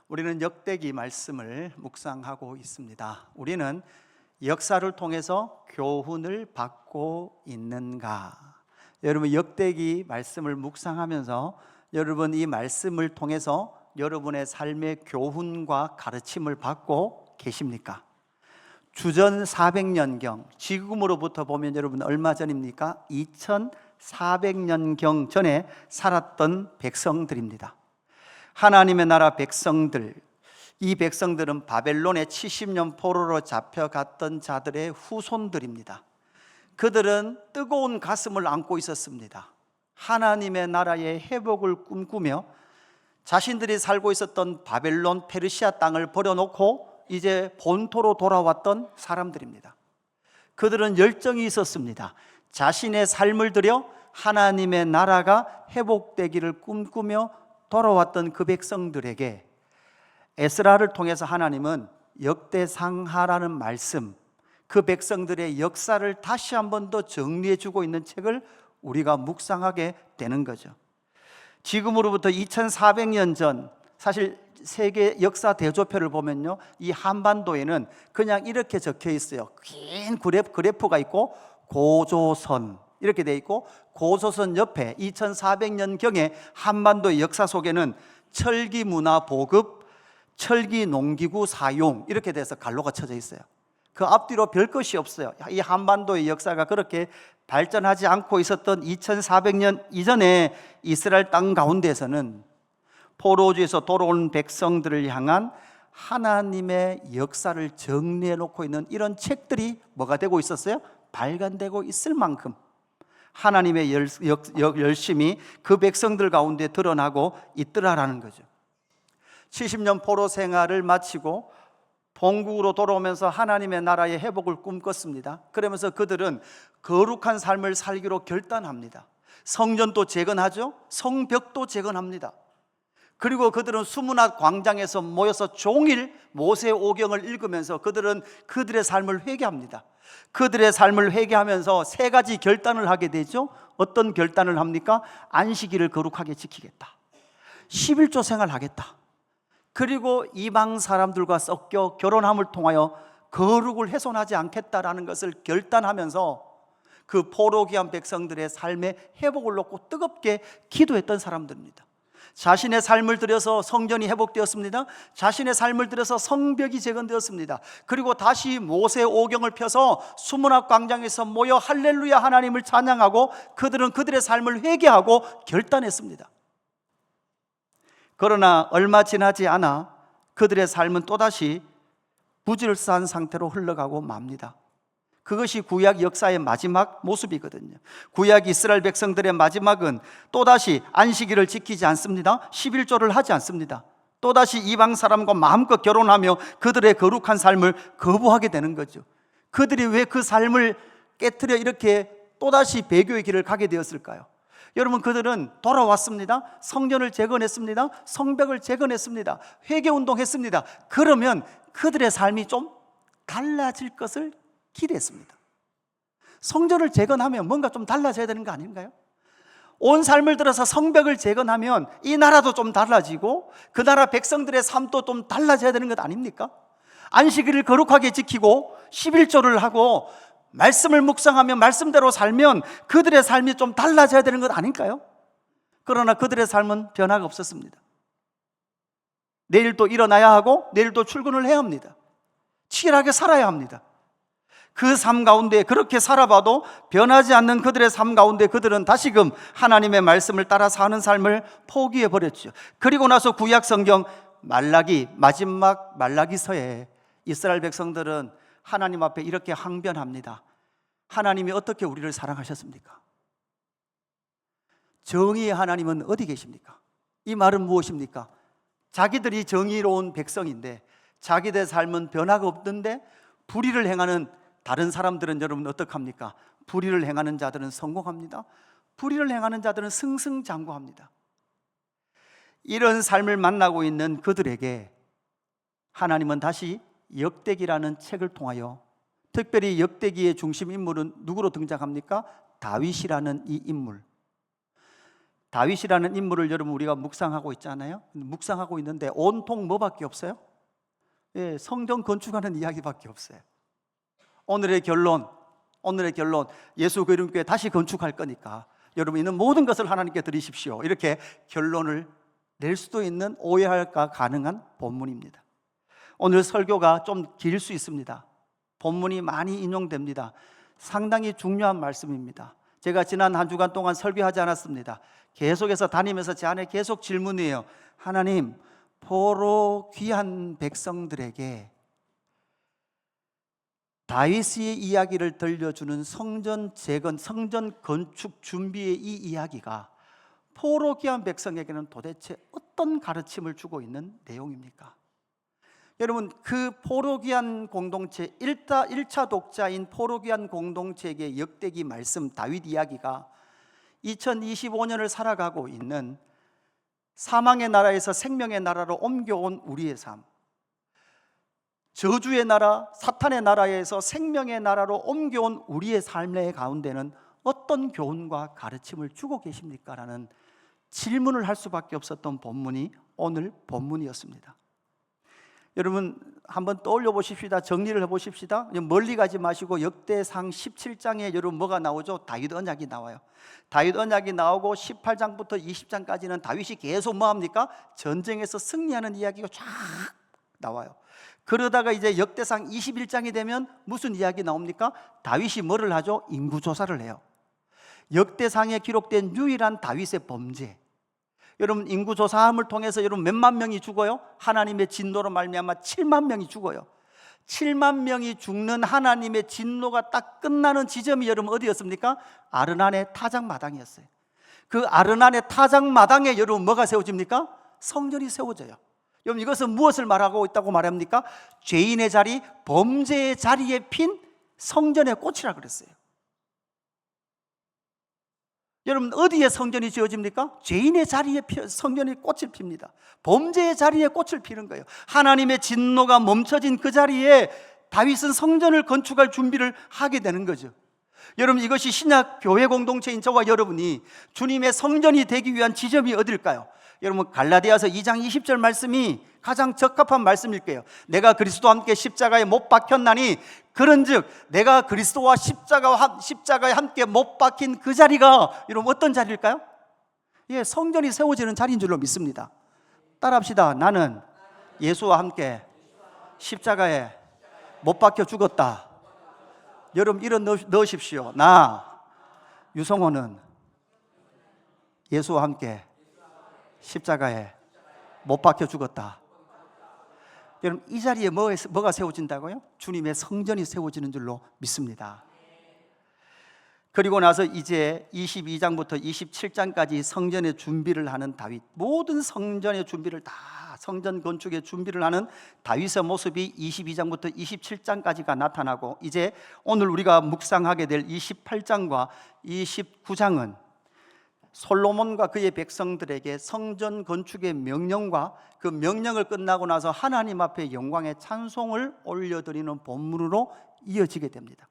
우리는 역대기 말씀을 묵상하고 있습니다. 우리는 역사를 통해서 교훈을 받고 있는가? 여러분, 역대기 말씀을 묵상하면서 여러분 이 말씀을 통해서 여러분의 삶의 교훈과 가르침을 받고 계십니까? 주전 400년경, 지금으로부터 보면 여러분 얼마 전입니까? 2400년경 전에 살았던 백성들입니다. 하나님의 나라 백성들, 이 백성들은 바벨론의 70년 포로로 잡혀갔던 자들의 후손들입니다. 그들은 뜨거운 가슴을 안고 있었습니다. 하나님의 나라의 회복을 꿈꾸며 자신들이 살고 있었던 바벨론 페르시아 땅을 버려놓고 이제 본토로 돌아왔던 사람들입니다. 그들은 열정이 있었습니다. 자신의 삶을 들여 하나님의 나라가 회복되기를 꿈꾸며 돌아왔던 그 백성들에게 에스라를 통해서 하나님은 역대상하라는 말씀, 그 백성들의 역사를 다시 한 번 더 정리해 주고 있는 책을 우리가 묵상하게 되는 거죠. 지금으로부터 2400년 전, 사실 세계 역사 대조표를 보면요, 이 한반도에는 그냥 이렇게 적혀 있어요. 긴 그래프가 있고 고조선 이렇게 돼 있고, 고조선 옆에 2400년경에 한반도의 역사 속에는 철기 문화 보급, 철기 농기구 사용 이렇게 돼서 갈로가 쳐져 있어요. 그 앞뒤로 별 것이 없어요. 이 한반도의 역사가 그렇게 발전하지 않고 있었던 2400년 이전에 이스라엘 땅 가운데에서는 포로지에서 돌아온 백성들을 향한 하나님의 역사를 정리해 놓고 있는 이런 책들이 뭐가 되고 있었어요? 발간되고 있을 만큼 하나님의 열심이 그 백성들 가운데 드러나고 있더라라는 거죠. 70년 포로 생활을 마치고 본국으로 돌아오면서 하나님의 나라의 회복을 꿈꿨습니다. 그러면서 그들은 거룩한 삶을 살기로 결단합니다. 성전도 재건하죠. 성벽도 재건합니다. 그리고 그들은 수문학 광장에서 모여서 종일 모세 오경을 읽으면서 그들은 그들의 삶을 회개합니다. 그들의 삶을 회개하면서 세 가지 결단을 하게 되죠. 어떤 결단을 합니까? 안식일을 거룩하게 지키겠다, 11조 생활하겠다, 그리고 이방 사람들과 섞여 결혼함을 통하여 거룩을 훼손하지 않겠다라는 것을 결단하면서 그 포로기한 백성들의 삶의 회복을 놓고 뜨겁게 기도했던 사람들입니다. 자신의 삶을 들여서 성전이 회복되었습니다. 자신의 삶을 들여서 성벽이 재건되었습니다. 그리고 다시 모세 오경을 펴서 수문학 광장에서 모여 할렐루야 하나님을 찬양하고 그들은 그들의 삶을 회개하고 결단했습니다. 그러나 얼마 지나지 않아 그들의 삶은 또다시 부질서한 상태로 흘러가고 맙니다. 그것이 구약 역사의 마지막 모습이거든요. 구약 이스라엘 백성들의 마지막은 또다시 안식일을 지키지 않습니다. 11조를 하지 않습니다. 또다시 이방 사람과 마음껏 결혼하며 그들의 거룩한 삶을 거부하게 되는 거죠. 그들이 왜 그 삶을 깨트려 이렇게 또다시 배교의 길을 가게 되었을까요? 여러분, 그들은 돌아왔습니다. 성전을 재건했습니다. 성벽을 재건했습니다. 회개운동했습니다. 그러면 그들의 삶이 좀 달라질 것을 기대했습니다. 성전을 재건하면 뭔가 좀 달라져야 되는 거 아닌가요? 온 삶을 들어서 성벽을 재건하면 이 나라도 좀 달라지고 그 나라 백성들의 삶도 좀 달라져야 되는 것 아닙니까? 안식일을 거룩하게 지키고 11조를 하고 말씀을 묵상하며 말씀대로 살면 그들의 삶이 좀 달라져야 되는 것 아닐까요? 그러나 그들의 삶은 변화가 없었습니다. 내일 또 일어나야 하고 내일 또 출근을 해야 합니다. 치열하게 살아야 합니다. 그 삶 가운데 그렇게 살아봐도 변하지 않는 그들의 삶 가운데 그들은 다시금 하나님의 말씀을 따라 사는 삶을 포기해버렸죠. 그리고 나서 구약 성경 말라기, 마지막 말라기서에 이스라엘 백성들은 하나님 앞에 이렇게 항변합니다. 하나님이 어떻게 우리를 사랑하셨습니까? 정의의 하나님은 어디 계십니까? 이 말은 무엇입니까? 자기들이 정의로운 백성인데 자기들의 삶은 변화가 없던데 불의를 행하는 다른 사람들은 여러분 어떡합니까? 불의를 행하는 자들은 성공합니다. 불의를 행하는 자들은 승승장구합니다. 이런 삶을 만나고 있는 그들에게 하나님은 다시 역대기라는 책을 통하여, 특별히 역대기의 중심 인물은 누구로 등장합니까? 다윗이라는 이 인물. 다윗이라는 인물을 여러분 우리가 묵상하고 있잖아요. 묵상하고 있는데 온통 뭐밖에 없어요? 예, 성전 건축하는 이야기밖에 없어요. 오늘의 결론, 예수 그리스도께 다시 건축할 거니까 여러분 있는 모든 것을 하나님께 드리십시오. 이렇게 결론을 낼 수도 있는 오해할까 가능한 본문입니다. 오늘 설교가 좀 길 수 있습니다. 본문이 많이 인용됩니다. 상당히 중요한 말씀입니다. 제가 지난 한 주간 동안 설교하지 않았습니다. 계속해서 다니면서 제 안에 계속 질문이에요. 하나님, 포로 귀한 백성들에게 다윗의 이야기를 들려주는 성전 재건, 성전 건축 준비의 이 이야기가 포로 귀한 백성에게는 도대체 어떤 가르침을 주고 있는 내용입니까? 여러분, 그 포로 귀한 공동체, 1차 독자인 포로 귀한 공동체에게 역대기 말씀 다윗 이야기가 2025년을 살아가고 있는 사망의 나라에서 생명의 나라로 옮겨온 우리의 삶, 저주의 나라, 사탄의 나라에서 생명의 나라로 옮겨온 우리의 삶의 가운데는 어떤 교훈과 가르침을 주고 계십니까? 라는 질문을 할 수밖에 없었던 본문이 오늘 본문이었습니다. 여러분 한번 떠올려 보십시다. 정리를 해 보십시다. 멀리 가지 마시고 역대상 17장에 여러분 뭐가 나오죠? 다윗 언약이 나와요. 다윗 언약이 나오고 18장부터 20장까지는 다윗이 계속 뭐합니까? 전쟁에서 승리하는 이야기가 쫙 나와요. 그러다가 이제 역대상 21장이 되면 무슨 이야기 나옵니까? 다윗이 뭐를 하죠? 인구조사를 해요. 역대상에 기록된 유일한 다윗의 범죄. 여러분 인구조사함을 통해서 여러분 몇만 명이 죽어요? 하나님의 진노로 말미암아 7만 명이 죽어요. 7만 명이 죽는 하나님의 진노가 딱 끝나는 지점이 여러분 어디였습니까? 아르난의 타작마당이었어요. 그 아르난의 타작마당에 여러분 뭐가 세워집니까? 성전이 세워져요. 여러분 이것은 무엇을 말하고 있다고 말합니까? 죄인의 자리, 범죄의 자리에 핀 성전의 꽃이라 그랬어요. 여러분 어디에 성전이 지어집니까? 죄인의 자리에 성전이 꽃을 핍니다. 범죄의 자리에 꽃을 피는 거예요. 하나님의 진노가 멈춰진 그 자리에 다윗은 성전을 건축할 준비를 하게 되는 거죠. 여러분 이것이 신약 교회 공동체인 저와 여러분이 주님의 성전이 되기 위한 지점이 어딜까요? 여러분 갈라디아서 2장 20절 말씀이 가장 적합한 말씀일게요. 내가 그리스도와 함께 십자가에 못 박혔나니 그런즉 내가 그리스도와 십자가에 함께 못 박힌 그 자리가 여러분 어떤 자리일까요? 예, 성전이 세워지는 자리인 줄로 믿습니다. 따라합시다. 나는 예수와 함께 십자가에 못 박혀 죽었다. 여러분 이런 넣으십시오. 나 유성호는 예수와 함께 십자가에 못 박혀 죽었다. 여러분 이 자리에 뭐가 세워진다고요? 주님의 성전이 세워지는 줄로 믿습니다. 그리고 나서 이제 22장부터 27장까지 성전의 준비를 하는 다윗, 모든 성전의 준비를 다 성전 건축의 준비를 하는 다윗의 모습이 22장부터 27장까지가 나타나고, 이제 오늘 우리가 묵상하게 될 28장과 29장은 솔로몬과 그의 백성들에게 성전 건축의 명령과 그 명령을 끝나고 나서 하나님 앞에 영광의 찬송을 올려드리는 본문으로 이어지게 됩니다.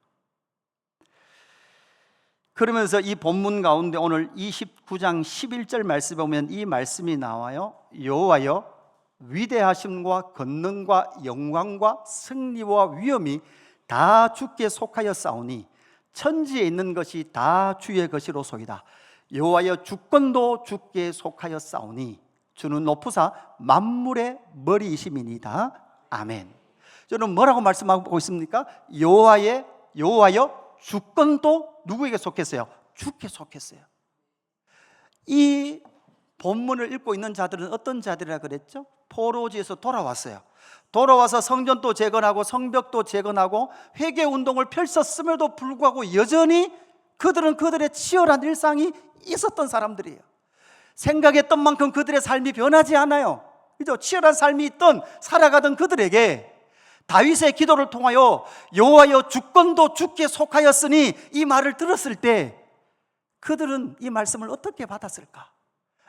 그러면서 이 본문 가운데 오늘 29장 11절 말씀에 보면 이 말씀이 나와요. 여호와여 위대하심과 권능과 영광과 승리와 위엄이 다 주께 속하였사오니 천지에 있는 것이 다 주의 것이로소이다. 여호와여 주권도 주께 속하였사오니 주는 높으사 만물의 머리이심이니이다. 아멘. 저는 뭐라고 말씀하고 있습니까? 여호와여 주권도 누구에게 속했어요? 주께 속했어요. 이 본문을 읽고 있는 자들은 어떤 자들이라 그랬죠? 포로지에서 돌아왔어요. 돌아와서 성전도 재건하고 성벽도 재건하고 회개운동을 펼쳤음에도 불구하고 여전히 그들은 그들의 치열한 일상이 있었던 사람들이에요. 생각했던 만큼 그들의 삶이 변하지 않아요. 그죠? 치열한 삶이 있던 살아가던 그들에게 다윗의 기도를 통하여 여호와여 주권도 주께 속하였으니 이 말을 들었을 때 그들은 이 말씀을 어떻게 받았을까?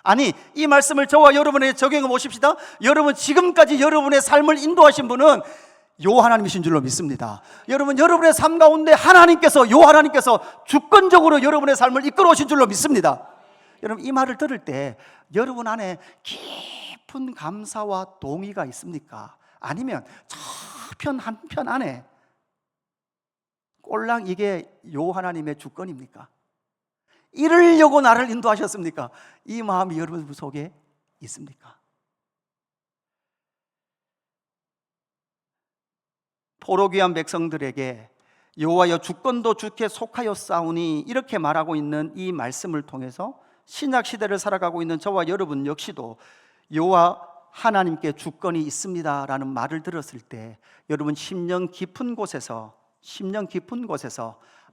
아니, 이 말씀을 저와 여러분에게 적용해 보십시다. 여러분 지금까지 여러분의 삶을 인도하신 분은 요 하나님이신 줄로 믿습니다. 여러분 여러분의 삶 가운데 하나님께서 요 하나님께서 주권적으로 여러분의 삶을 이끌어 오신 줄로 믿습니다. 여러분 이 말을 들을 때 여러분 안에 깊은 감사와 동의가 있습니까? 아니면 저편 한편 안에 꼴랑 이게 요 하나님의 주권입니까? 이러려고 나를 인도하셨습니까? 이 마음이 여러분 속에 있습니까? 포로귀한 백성들에게 여호와여 주권도 주께 속하였사오니 이렇게 말하고 있는 이 말씀을 통해서 신약 시대를 살아가고 있는 저와 여러분 역시도 여호와 하나님께 주권이 있습니다라는 말을 들었을 때 여러분 심령 깊은 곳에서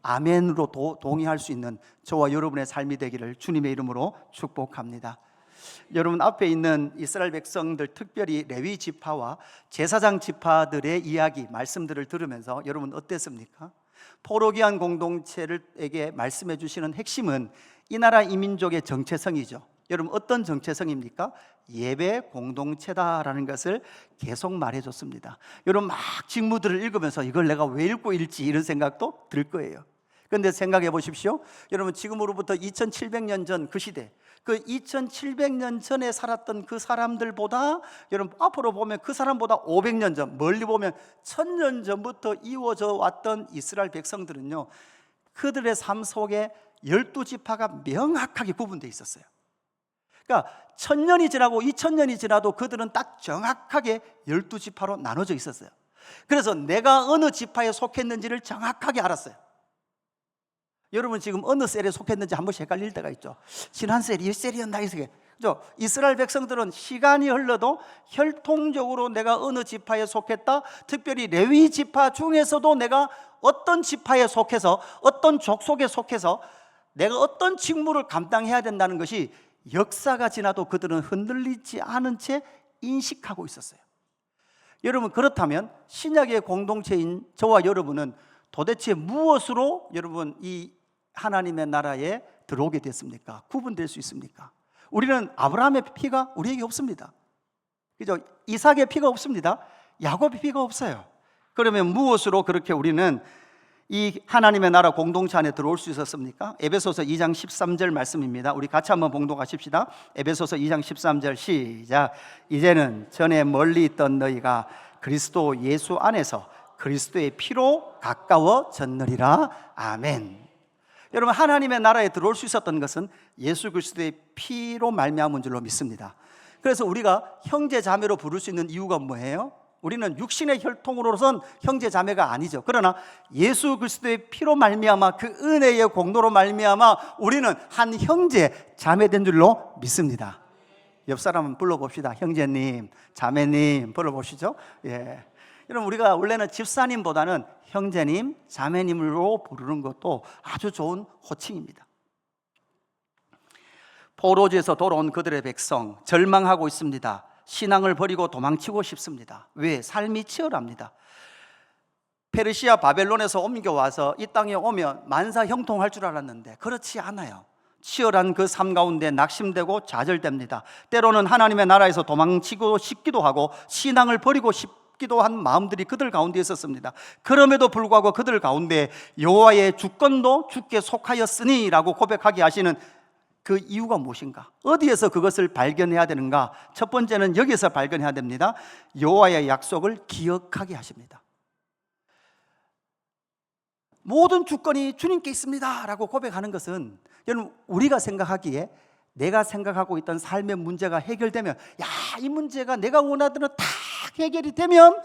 아멘으로 동의할 수 있는 저와 여러분의 삶이 되기를 주님의 이름으로 축복합니다. 여러분 앞에 있는 이스라엘 백성들, 특별히 레위 지파와 제사장 지파들의 이야기, 말씀들을 들으면서 여러분 어땠습니까? 포로기한 공동체에게 말씀해 주시는 핵심은 이 나라 이 민족의 정체성이죠. 여러분 어떤 정체성입니까? 예배 공동체다라는 것을 계속 말해줬습니다. 여러분 막 직무들을 읽으면서 이걸 내가 왜 읽고 읽지 이런 생각도 들 거예요. 그런데 생각해 보십시오. 여러분 지금으로부터 2700년 전 그 시대, 그 2700년 전에 살았던 그 사람들보다 여러분 앞으로 보면 그 사람보다 500년 전, 멀리 보면 1000년 전부터 이루어져 왔던 이스라엘 백성들은요, 그들의 삶 속에 12지파가 명확하게 구분되어 있었어요. 그러니까 1000년이 지나고 2000년이 지나도 그들은 딱 정확하게 12지파로 나눠져 있었어요. 그래서 내가 어느 지파에 속했는지를 정확하게 알았어요. 여러분 지금 어느 셀에 속했는지 한 번씩 헷갈릴 때가 있죠. 지난 셀이 이 셀이었나 이게. 그죠? 이스라엘 백성들은 시간이 흘러도 혈통적으로 내가 어느 지파에 속했다, 특별히 레위 지파 중에서도 내가 어떤 지파에 속해서 어떤 족속에 속해서 내가 어떤 직무를 감당해야 된다는 것이 역사가 지나도 그들은 흔들리지 않은 채 인식하고 있었어요. 여러분 그렇다면 신약의 공동체인 저와 여러분은 도대체 무엇으로 여러분 이 하나님의 나라에 들어오게 됐습니까? 구분될 수 있습니까? 우리는 아브라함의 피가 우리에게 없습니다. 그죠? 이삭의 피가 없습니다. 야곱의 피가 없어요. 그러면 무엇으로 그렇게 우리는 이 하나님의 나라 공동체 안에 들어올 수 있었습니까? 에베소서 2장 13절 말씀입니다. 우리 같이 한번 봉독하십시다. 에베소서 2장 13절 시작. 이제는 전에 멀리 있던 너희가 그리스도 예수 안에서 그리스도의 피로 가까워졌느니라. 아멘. 여러분 하나님의 나라에 들어올 수 있었던 것은 예수 그리스도의 피로 말미암은 줄로 믿습니다. 그래서 우리가 형제 자매로 부를 수 있는 이유가 뭐예요? 우리는 육신의 혈통으로선 형제 자매가 아니죠. 그러나 예수 그리스도의 피로 말미암아 그 은혜의 공로로 말미암아 우리는 한 형제 자매된 줄로 믿습니다. 옆 사람 한번 불러봅시다. 형제님, 자매님 불러보시죠. 예. 여러분 우리가 원래는 집사님보다는 형제님, 자매님으로 부르는 것도 아주 좋은 호칭입니다. 포로지에서 돌아온 그들의 백성 절망하고 있습니다. 신앙을 버리고 도망치고 싶습니다. 왜? 삶이 치열합니다. 페르시아 바벨론에서 옮겨와서 이 땅에 오면 만사 형통할 줄 알았는데 그렇지 않아요. 치열한 그 삶 가운데 낙심되고 좌절됩니다. 때로는 하나님의 나라에서 도망치고 싶기도 하고 신앙을 버리고 싶기도 한 마음들이 그들 가운데 있었습니다. 그럼에도 불구하고 그들 가운데 여호와의 주권도 주께 속하였으니 라고 고백하게 하시는 그 이유가 무엇인가? 어디에서 그것을 발견해야 되는가? 첫 번째는 여기서 발견해야 됩니다. 여호와의 약속을 기억하게 하십니다. 모든 주권이 주님께 있습니다 라고 고백하는 것은 여러분 우리가 생각하기에 내가 생각하고 있던 삶의 문제가 해결되면 이 문제가 내가 원하던 대로 다 해결이 되면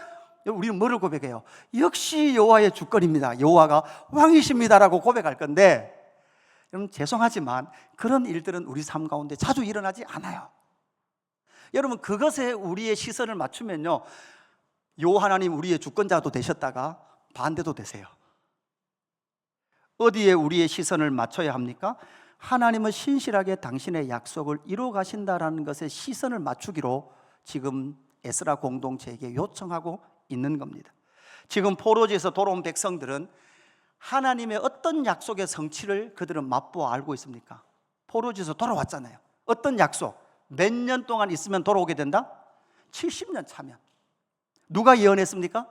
우리는 뭐를 고백해요? 역시 여호와의 주권입니다. 여호와가 왕이십니다 라고 고백할 건데 여러분 죄송하지만 그런 일들은 우리 삶 가운데 자주 일어나지 않아요. 여러분 그것에 우리의 시선을 맞추면요 요 하나님 우리의 주권자도 되셨다가 반대도 되세요. 어디에 우리의 시선을 맞춰야 합니까? 하나님은 신실하게 당신의 약속을 이루어 가신다라는 것에 시선을 맞추기로 지금 에스라 공동체에게 요청하고 있는 겁니다. 지금 포로지에서 돌아온 백성들은 하나님의 어떤 약속의 성취를 그들은 맛보아 알고 있습니까? 포로지에서 돌아왔잖아요. 어떤 약속? 몇 년 동안 있으면 돌아오게 된다? 70년 차면. 누가 예언했습니까?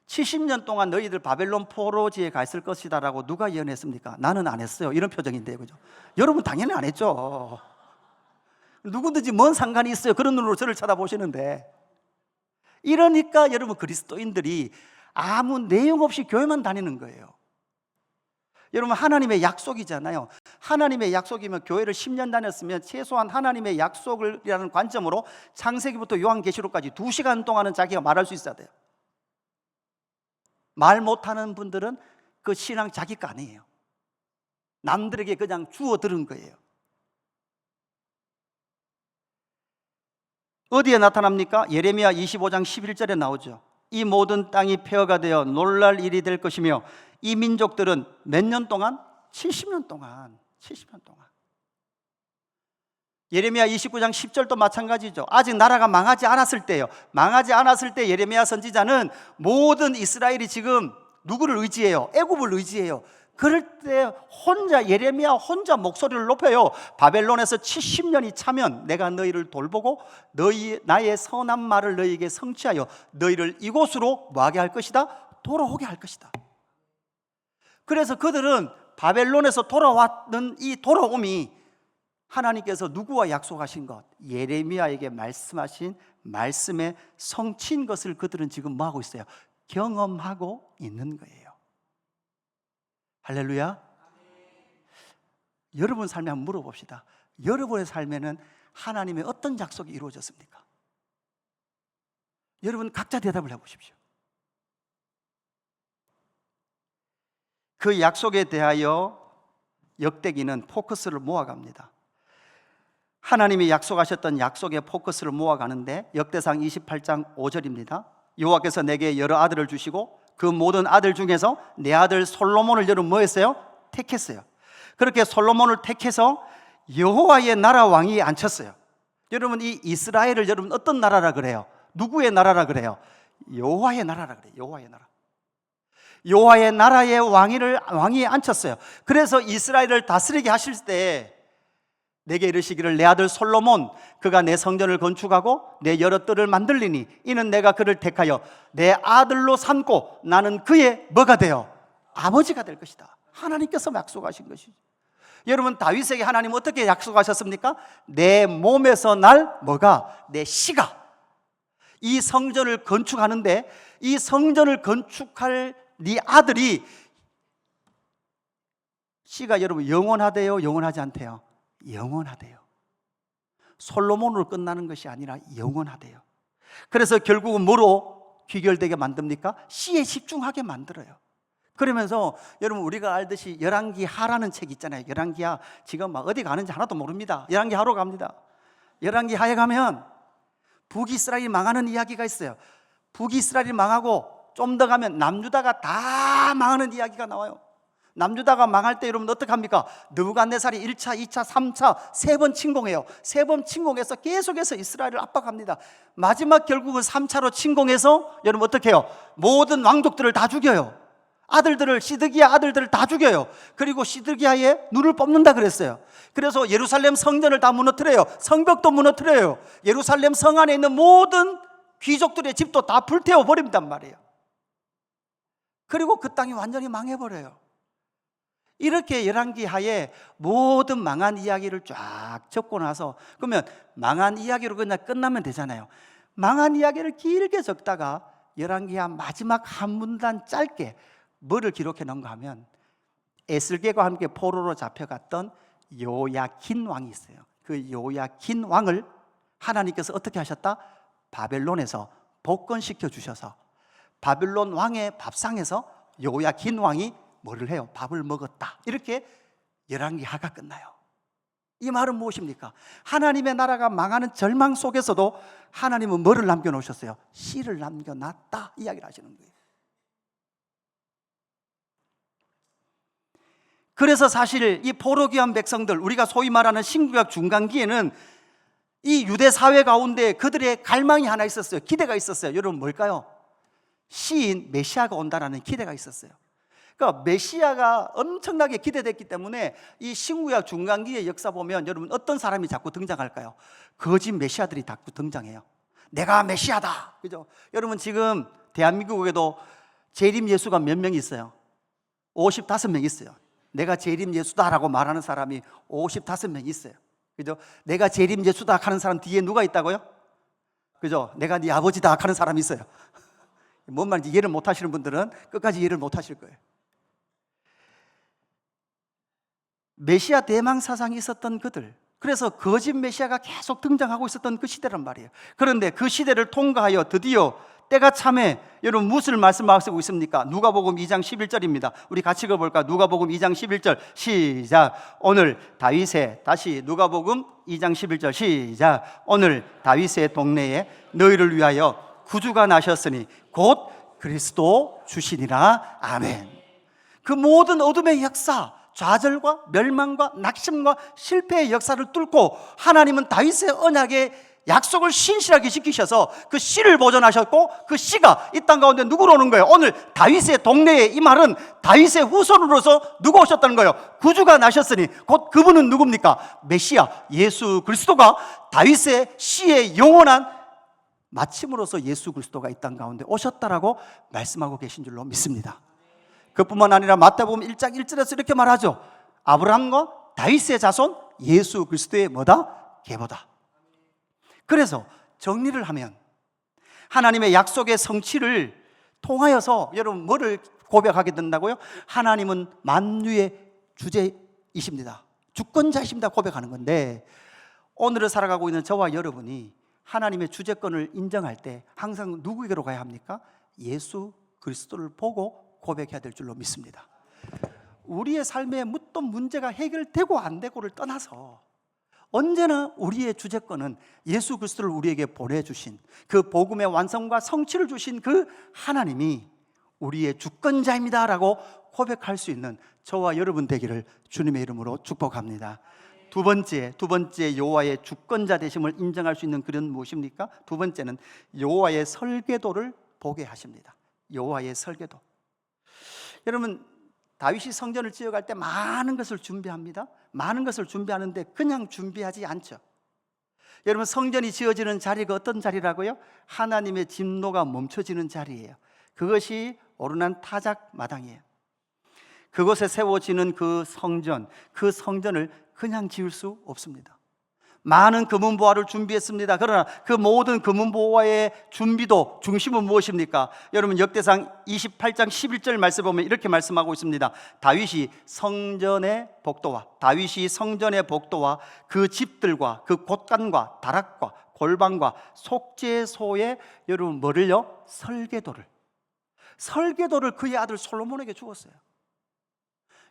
70년 동안 너희들 바벨론 포로지에 가 있을 것이다라고 누가 예언했습니까? 나는 안 했어요. 이런 표정인데요, 그죠? 여러분 당연히 안 했죠. 누구든지 뭔 상관이 있어요? 그런 눈으로 저를 쳐다보시는데. 이러니까 여러분 그리스도인들이 아무 내용 없이 교회만 다니는 거예요. 여러분 하나님의 약속이잖아요. 하나님의 약속이면 교회를 10년 다녔으면 최소한 하나님의 약속이라는 관점으로 창세기부터 요한계시록까지 2시간 동안은 자기가 말할 수 있어야 돼요. 말 못하는 분들은 그 신앙 자기 거 아니에요. 남들에게 그냥 주워 들은 거예요. 어디에 나타납니까? 예레미야 25장 11절에 나오죠. 이 모든 땅이 폐허가 되어 놀랄 일이 될 것이며 이 민족들은 몇 년 동안? 70년 동안. 예레미야 29장 10절도 마찬가지죠. 아직 나라가 망하지 않았을 때요. 망하지 않았을 때 예레미야 선지자는 모든 이스라엘이 지금 누구를 의지해요? 애굽을 의지해요. 그럴 때 예레미야 혼자 목소리를 높여요. 바벨론에서 70년이 차면 내가 너희를 돌보고 나의 선한 말을 너희에게 성취하여 너희를 이곳으로 뭐하게 할 것이다? 돌아오게 할 것이다. 그래서 그들은 바벨론에서 돌아왔던 이 돌아옴이 하나님께서 누구와 약속하신 것? 예레미야에게 말씀하신 말씀의 성취인 것을 그들은 지금 뭐하고 있어요? 경험하고 있는 거예요. 할렐루야. 여러분 삶에 한번 물어봅시다. 여러분의 삶에는 하나님의 어떤 약속이 이루어졌습니까? 여러분 각자 대답을 해보십시오. 그 약속에 대하여 역대기는 포커스를 모아갑니다. 하나님이 약속하셨던 약속의 포커스를 모아가는데 역대상 28장 5절입니다. 여호와께서 내게 여러 아들을 주시고 그 모든 아들 중에서 내 아들 솔로몬을 여러분 뭐 했어요? 택했어요. 그렇게 솔로몬을 택해서 여호와의 나라 왕위에 앉혔어요. 여러분 이 이스라엘을 여러분 어떤 나라라 그래요? 누구의 나라라 그래요? 여호와의 나라라 그래요. 여호와의 나라. 여호와의 나라의 왕위에 앉혔어요. 그래서 이스라엘을 다스리게 하실 때 내게 이르시기를 내 아들 솔로몬 그가 내 성전을 건축하고 내 여러 뜰을 만들리니 이는 내가 그를 택하여 내 아들로 삼고 나는 그의 뭐가 되어? 아버지가 될 것이다. 하나님께서 약속하신 것이죠. 여러분 다윗에게 하나님 어떻게 약속하셨습니까? 내 몸에서 날 뭐가? 내 씨가 이 성전을 건축하는데 이 성전을 건축할 네 아들이 씨가 여러분 영원하대요? 영원하지 않대요? 영원하대요. 솔로몬으로 끝나는 것이 아니라 영원하대요. 그래서 결국은 뭐로 귀결되게 만듭니까? 씨에 집중하게 만들어요. 그러면서 여러분 우리가 알듯이 열왕기하라는 책 있잖아요. 열왕기하 지금 막 어디 가는지 하나도 모릅니다. 열왕기하로 갑니다. 열왕기하에 가면 북이스라엘이 망하는 이야기가 있어요. 북이스라엘이 망하고 좀 더 가면 남유다가 다 망하는 이야기가 나와요. 남유다가 망할 때 여러분 어떡합니까? 느부갓네살이 1차, 2차, 3차 3번 침공해요. 3번 침공해서 계속해서 이스라엘을 압박합니다. 마지막 결국은 3차로 침공해서 여러분 어떻게 해요? 모든 왕족들을 다 죽여요. 시드기야 아들들을 다 죽여요. 그리고 시드기야의 눈을 뽑는다 그랬어요. 그래서 예루살렘 성전을 다 무너뜨려요. 성벽도 무너뜨려요. 예루살렘 성 안에 있는 모든 귀족들의 집도 다 불태워 버린단 말이에요. 그리고 그 땅이 완전히 망해버려요. 이렇게 열왕기하에 모든 망한 이야기를 쫙 적고 나서 그러면 망한 이야기로 그냥 끝나면 되잖아요. 망한 이야기를 길게 적다가 열왕기하 마지막 한 문단 짧게 뭐를 기록해 놓은가 하면 에슬게과 함께 포로로 잡혀갔던 요야킨 왕이 있어요. 그 요야킨 왕을 하나님께서 어떻게 하셨다? 바벨론에서 복권시켜 주셔서 바벨론 왕의 밥상에서 요야킨 왕이 뭐를 해요? 밥을 먹었다. 이렇게 열왕기하가 끝나요. 이 말은 무엇입니까? 하나님의 나라가 망하는 절망 속에서도 하나님은 뭐를 남겨놓으셨어요? 씨를 남겨놨다 이야기를 하시는 거예요. 그래서 사실 이 포로기한 백성들, 우리가 소위 말하는 신구약 중간기에는 이 유대 사회 가운데 그들의 갈망이 하나 있었어요. 기대가 있었어요. 여러분 뭘까요? 시인 메시아가 온다라는 기대가 있었어요. 그러니까 메시아가 엄청나게 기대됐기 때문에 이 신구약 중간기의 역사 보면 여러분 어떤 사람이 자꾸 등장할까요? 거짓 메시아들이 자꾸 등장해요. 내가 메시아다. 그죠? 여러분 지금 대한민국에도 재림 예수가 몇 명 있어요? 55명 있어요. 내가 재림 예수다라고 말하는 사람이 55명 있어요. 그죠? 내가 재림 예수다 하는 사람 뒤에 누가 있다고요? 그죠? 내가 네 아버지다 하는 사람이 있어요. 뭔 말인지 이해를 못 하시는 분들은 끝까지 이해를 못 하실 거예요. 메시아 대망 사상이 있었던 그들, 그래서 거짓 메시아가 계속 등장하고 있었던 그 시대란 말이에요. 그런데 그 시대를 통과하여 드디어 때가 참에, 여러분 무슨 말씀하고 있습니까? 누가복음 2장 11절입니다. 우리 같이 읽어볼까? 누가복음 2장 11절 시작. 오늘 다윗의, 다시 누가복음 2장 11절 시작. 오늘 다윗의 동네에 너희를 위하여 구주가 나셨으니 곧 그리스도 주시니라. 아멘. 그 모든 어둠의 역사, 좌절과 멸망과 낙심과 실패의 역사를 뚫고 하나님은 다윗의 언약의 약속을 신실하게 지키셔서 그 씨를 보존하셨고, 그 씨가 이 땅 가운데 누구로 오는 거예요? 오늘 다윗의 동네에, 이 말은 다윗의 후손으로서 누가 오셨다는 거예요? 구주가 나셨으니 곧 그분은 누굽니까? 메시아 예수 그리스도가 다윗의 씨의 영원한 마침으로써 예수 그리스도가 이 땅 가운데 오셨다라고 말씀하고 계신 줄로 믿습니다. 그뿐만 아니라 마태복음 1장 1절에서 이렇게 말하죠. 아브라함과 다윗의 자손 예수 그리스도의 뭐다? 계보다. 그래서 정리를 하면 하나님의 약속의 성취를 통하여서 여러분 뭐를 고백하게 된다고요? 하나님은 만유의 주제이십니다. 주권자이십니다 고백하는 건데, 오늘을 살아가고 있는 저와 여러분이 하나님의 주제권을 인정할 때 항상 누구에게로 가야 합니까? 예수 그리스도를 보고 고백해야 될 줄로 믿습니다. 우리의 삶에 어떤 문제가 해결되고 안 되고를 떠나서 언제나 우리의 주제권은 예수 그리스도를 우리에게 보내주신, 그 복음의 완성과 성취를 주신 그 하나님이 우리의 주권자입니다라고 고백할 수 있는 저와 여러분 되기를 주님의 이름으로 축복합니다. 두 번째 여호와의 주권자 되심을 인정할 수 있는 글은 무엇입니까? 두 번째는 여호와의 설계도를 보게 하십니다. 여호와의 설계도. 여러분, 다윗이 성전을 지어갈 때 많은 것을 준비합니다. 많은 것을 준비하는데 그냥 준비하지 않죠. 여러분, 성전이 지어지는 자리가 어떤 자리라고요? 하나님의 진노가 멈춰지는 자리예요. 그것이 오르난 타작 마당이에요. 그곳에 세워지는 그 성전을 그냥 지을 수 없습니다. 많은 금은보화를 준비했습니다. 그러나 그 모든 금은보화의 준비도 중심은 무엇입니까? 여러분, 역대상 28장 11절 말씀 보면 이렇게 말씀하고 있습니다. 다윗이 성전의 복도와 그 집들과 그 곳간과 다락과 골방과 속죄소에 여러분 뭐를요? 설계도를 그의 아들 솔로몬에게 주었어요.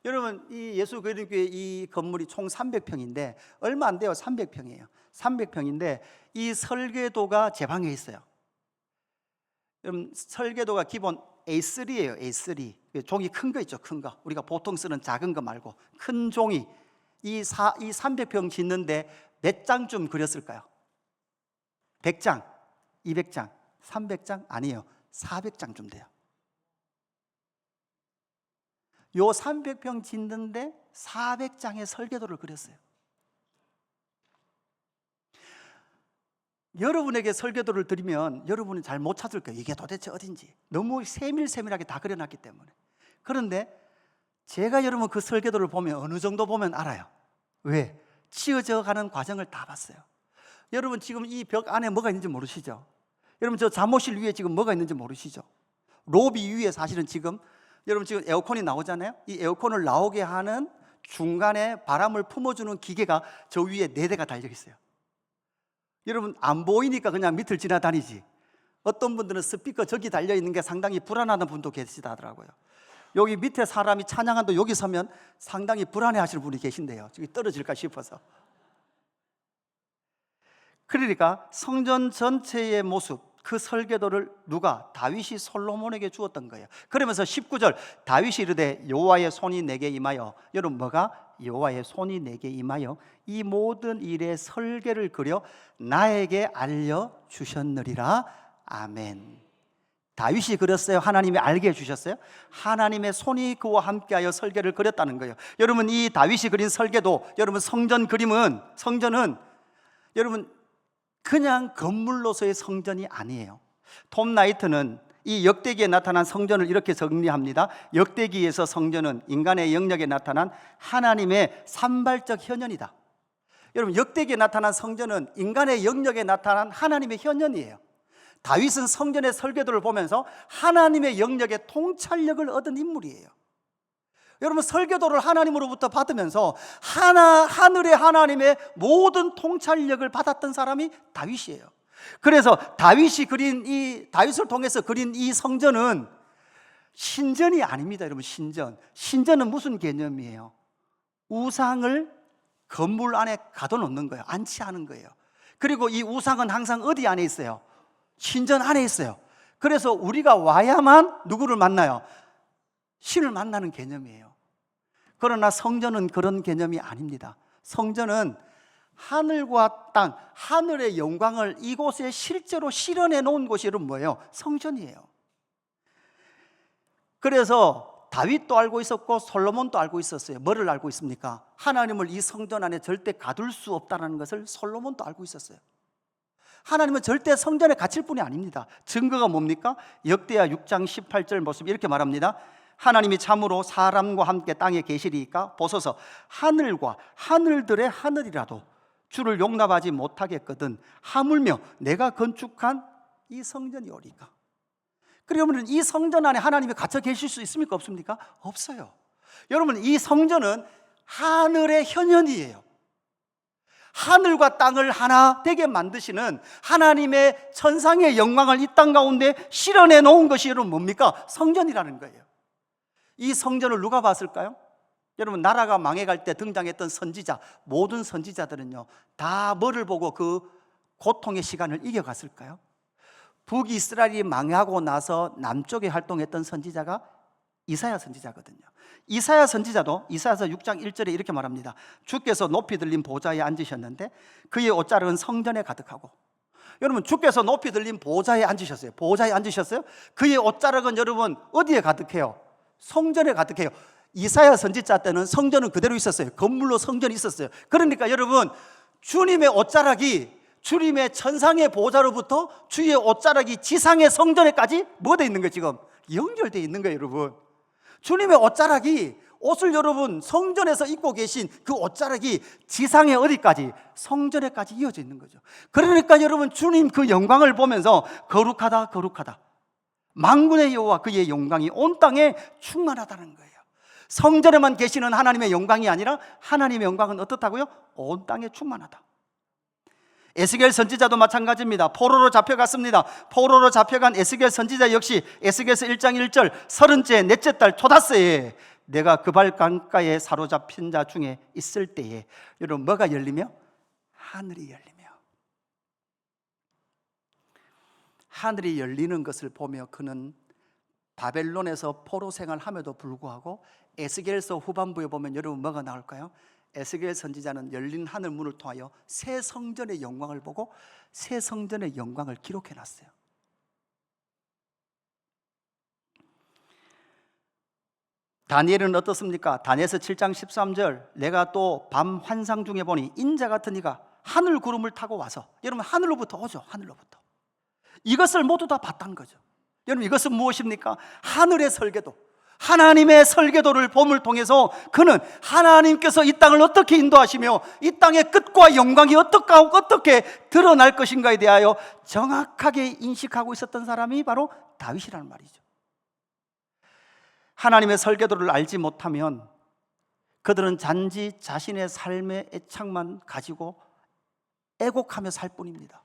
여러분, 이 예수 그리스도교회 이 건물이 총 300평인데 얼마 안 돼요. 300평이에요. 300평인데 이 설계도가 제 방에 있어요. 여러분, 설계도가 기본 A3예요. A3. 종이 큰 거 있죠. 큰 거. 우리가 보통 쓰는 작은 거 말고 큰 종이. 이 300평 짓는데 몇 장쯤 그렸을까요? 100장, 200장, 300장? 아니에요. 400장쯤 돼요. 요 300평 짓는데 400장의 설계도를 그렸어요. 여러분에게 설계도를 드리면 여러분은 잘 못 찾을 거예요. 이게 도대체 어딘지. 너무 세밀하게 다 그려놨기 때문에. 그런데 제가 여러분 그 설계도를 보면 어느 정도 보면 알아요. 왜? 치어져 가는 과정을 다 봤어요. 여러분, 지금 이 벽 안에 뭐가 있는지 모르시죠? 여러분, 저 잠옷실 위에 지금 뭐가 있는지 모르시죠? 로비 위에 사실은 지금 여러분 지금 에어컨이 나오잖아요. 이 에어컨을 나오게 하는 중간에 바람을 품어주는 기계가 저 위에 4대가 달려 있어요. 여러분, 안 보이니까 그냥 밑을 지나다니지. 어떤 분들은 스피커 저기 달려 있는 게 상당히 불안하는 분도 계시다더라고요. 여기 밑에 사람이 찬양한다 여기 서면 상당히 불안해 하시는 분이 계신데요. 저기 떨어질까 싶어서. 그러니까 성전 전체의 모습, 그 설계도를 누가? 다윗이 솔로몬에게 주었던 거예요. 그러면서 19절 다윗이 이르되 여호와의 손이 내게 임하여, 여러분 뭐가? 여호와의 손이 내게 임하여 이 모든 일의 설계를 그려 나에게 알려주셨느리라. 아멘. 다윗이 그렸어요? 하나님이 알게 해주셨어요? 하나님의 손이 그와 함께하여 설계를 그렸다는 거예요. 여러분, 이 다윗이 그린 설계도, 여러분 성전은 여러분 그냥 건물로서의 성전이 아니에요. 톰 나이트는 이 역대기에 나타난 성전을 이렇게 정리합니다. 역대기에서 성전은 인간의 영역에 나타난 하나님의 산발적 현현이다. 여러분, 역대기에 나타난 성전은 인간의 영역에 나타난 하나님의 현현이에요. 다윗은 성전의 설계도를 보면서 하나님의 영역에 통찰력을 얻은 인물이에요. 여러분, 설계도를 하나님으로부터 받으면서 하늘의 하나님의 모든 통찰력을 받았던 사람이 다윗이에요. 그래서 다윗을 통해서 그린 이 성전은 신전이 아닙니다. 여러분, 신전은 무슨 개념이에요? 우상을 건물 안에 가둬놓는 거예요. 안치하는 거예요. 그리고 이 우상은 항상 어디 안에 있어요? 신전 안에 있어요. 그래서 우리가 와야만 누구를 만나요? 신을 만나는 개념이에요. 그러나 성전은 그런 개념이 아닙니다. 성전은 하늘과 땅, 하늘의 영광을 이곳에 실제로 실현해 놓은 곳이 여러분 뭐예요? 성전이에요. 그래서 다윗도 알고 있었고 솔로몬도 알고 있었어요. 뭐를 알고 있습니까? 하나님을 이 성전 안에 절대 가둘 수 없다는 것을 솔로몬도 알고 있었어요. 하나님은 절대 성전에 갇힐 뿐이 아닙니다. 증거가 뭡니까? 역대하 6장 18절 모습 이렇게 말합니다. 하나님이 참으로 사람과 함께 땅에 계시리이까 보소서 하늘과 하늘들의 하늘이라도 주를 용납하지 못하겠거든 하물며 내가 건축한 이 성전이 오리까. 그러면 이 성전 안에 하나님이 갇혀 계실 수 있습니까? 없습니까? 없어요. 여러분, 이 성전은 하늘의 현현이에요. 하늘과 땅을 하나 되게 만드시는 하나님의 천상의 영광을 이 땅 가운데 실현해 놓은 것이 여러분 뭡니까? 성전이라는 거예요. 이 성전을 누가 봤을까요? 여러분, 나라가 망해갈 때 등장했던 선지자, 모든 선지자들은요 다 뭐를 보고 그 고통의 시간을 이겨갔을까요? 북이스라엘이 망하고 나서 남쪽에 활동했던 선지자가 이사야 선지자거든요. 이사야 선지자도 이사야서 6장 1절에 이렇게 말합니다. 주께서 높이 들린 보좌에 앉으셨는데 그의 옷자락은 성전에 가득하고. 여러분, 주께서 높이 들린 보좌에 앉으셨어요. 보좌에 앉으셨어요. 그의 옷자락은 여러분 어디에 가득해요? 성전에 가득해요. 이사야 선지자 때는 성전은 그대로 있었어요. 건물로 성전이 있었어요. 그러니까 여러분, 주님의 옷자락이 주님의 천상의 보좌로부터 주의 옷자락이 지상의 성전에까지 뭐 돼 있는 거예요? 지금 연결되어 있는 거예요. 여러분, 주님의 옷자락이 옷을 여러분 성전에서 입고 계신 그 옷자락이 지상의 어디까지? 성전에까지 이어져 있는 거죠. 그러니까 여러분, 주님 그 영광을 보면서 거룩하다 거룩하다, 만군의 여호와 그의 영광이 온 땅에 충만하다는 거예요. 성전에만 계시는 하나님의 영광이 아니라 하나님의 영광은 어떻다고요? 온 땅에 충만하다. 에스겔 선지자도 마찬가지입니다. 포로로 잡혀갔습니다. 포로로 잡혀간 에스겔 선지자 역시 에스겔서 1장 1절 30째 넷째 달 초닷새에 내가 그발 강가에 사로잡힌 자 중에 있을 때에 여러분 뭐가 열리며? 하늘이 열리며. 하늘이 열리는 것을 보며 그는 바벨론에서 포로 생활함에도 불구하고 에스겔서 후반부에 보면 여러분 뭐가 나올까요? 에스겔 선지자는 열린 하늘 문을 통하여 새 성전의 영광을 보고 새 성전의 영광을 기록해 놨어요. 다니엘은 어떻습니까? 다니엘서 7장 13절 내가 또 밤 환상 중에 보니 인자 같은 이가 하늘 구름을 타고 와서, 여러분 하늘로부터 오죠. 하늘로부터 이것을 모두 다 봤다는 거죠. 여러분, 이것은 무엇입니까? 하늘의 설계도, 하나님의 설계도를 봄을 통해서 그는 하나님께서 이 땅을 어떻게 인도하시며 이 땅의 끝과 영광이 어떻게 드러날 것인가에 대하여 정확하게 인식하고 있었던 사람이 바로 다윗이라는 말이죠. 하나님의 설계도를 알지 못하면 그들은 단지 자신의 삶의 애착만 가지고 애곡하며 살 뿐입니다.